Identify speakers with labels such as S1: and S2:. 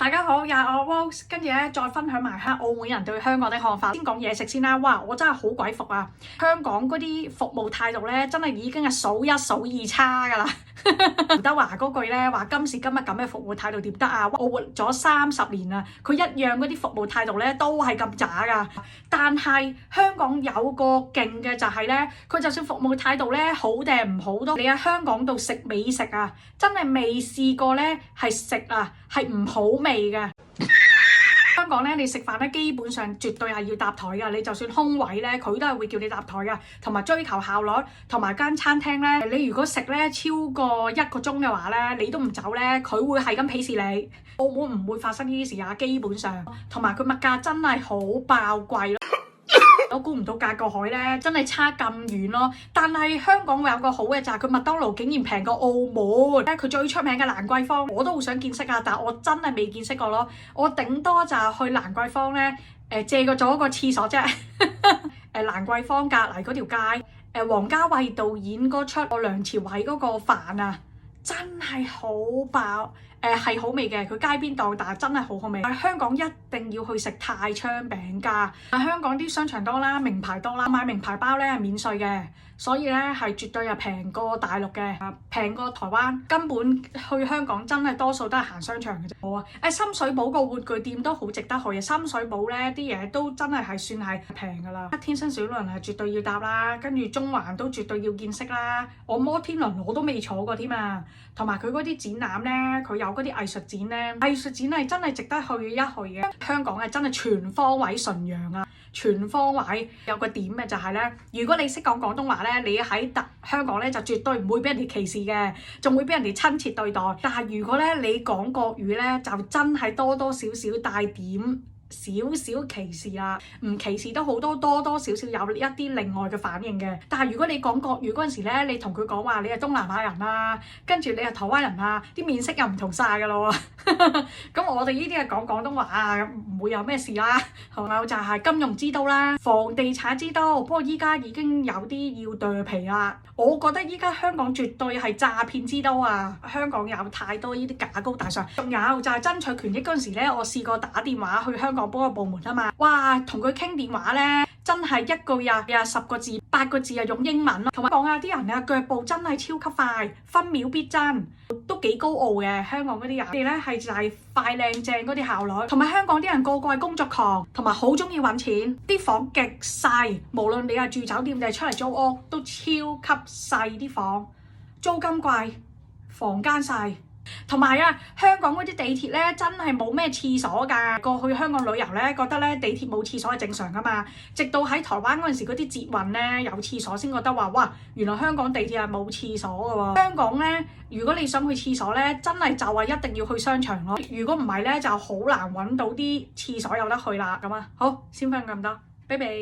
S1: 大家好，又係我 Rose， 跟住咧再分享埋下澳門人對香港的看法。先講嘢食先啦，哇！我真係好鬼服啊！香港嗰啲服務態度咧，真係已經係數一數二差㗎啦。劉德華嗰句咧話：今時今日咁嘅服務態度點得啊？我活咗30年啦，佢一樣嗰啲服務態度咧都係咁渣㗎。但係香港有個勁嘅就係咧，佢就算服務態度咧好定唔好都，你喺香港度食美食啊，真係未試過咧係食啊係唔好味嘅。香港咧，你食飯咧，基本上絕對係要搭台㗎。你就算空位咧，佢都係會叫你搭台㗎。同埋追求效率，同埋間餐廳咧，你如果食咧超過1個鐘嘅話咧，你都唔走咧，佢會係咁鄙視你。澳門唔會發生呢啲事啊，基本上。同埋佢物價真係好爆貴咯。我估唔到隔個海咧，真係差咁遠咯。但係香港會有個好嘅就係佢麥當勞竟然平過澳門咧。佢最出名嘅蘭桂坊，我都好想見識啊，但係我真係未見識過咯。我頂多就係去蘭桂坊咧，借咗個廁所啫。蘭桂坊隔離嗰條街，王家衛導演嗰出梁朝偉嗰個飯啊，真係好爆。係好味嘅，佢街邊檔，但係真係好好味。香港一定要去食泰昌餅家。香港啲商場多啦，名牌多啦，買名牌包咧係免稅嘅，所以咧係絕對係平過大陸嘅，平過台灣。根本去香港真係多數都係行商場嘅啫。好啊，深水埗個玩具店都好值得去嘅。深水埗咧啲嘢都真係算係平㗎啦。天星小輪係絕對要搭啦，跟住中環都絕對要見識啦。我摩天輪我都未坐過添啊，同埋佢嗰啲展覽咧，佢有嗰啲藝術展咧，藝術展係真係值得去一去嘅。香港係真係全方位崇洋啊！全方位有個點嘅就係咧，如果你識講廣東話咧，你喺香港咧就絕對唔會俾人哋歧視嘅，仲會俾人哋親切對待。但係如果咧你講國語咧，就真係多多少少帶點少少歧視啦，唔歧視都好多多少少有一啲另外嘅反應嘅。但係如果你講國語嗰陣時咧，你同佢講話你係東南亞人啦，跟住你係台灣人啊，啲面色又唔同晒㗎咯喎。咁我哋呢啲係講廣東話啊，唔會有咩事啦。仲有就係金融之都啦，房地產之都。不過依家已經有啲要剁皮啦。我覺得依家香港絕對係詐騙之都啊！香港有太多呢啲假高大上。仲有就係爭取權益嗰陣時咧，我試過打電話去香港嗰個部門啊嘛，哇，同佢傾電話咧，真係一句又10個字8個字啊，用英文咯。同埋講啊，啲人啊腳步真係超級快，分秒必爭，都幾高傲嘅。香港嗰啲人，佢哋咧係就係快靚正嗰啲效率。同埋香港啲人個個係工作狂，同埋好中意揾錢。啲房極細，無論你係住酒店定係出嚟租屋，都超級細啲房，租金貴，房間細。同埋啊，香港嗰啲地鐵咧真係冇咩廁所㗎。過去香港旅遊咧，覺得咧地鐵冇廁所係正常㗎嘛。直到喺台灣嗰陣時，嗰啲捷運咧有廁所先覺得話，哇，原來香港地鐵係冇廁所㗎喎。香港咧，如果你想去廁所咧，真係就係一定要去商場咯。如果唔係咧，就好難揾到啲廁所有得去啦。咁啊，好，先分享咁多，拜拜。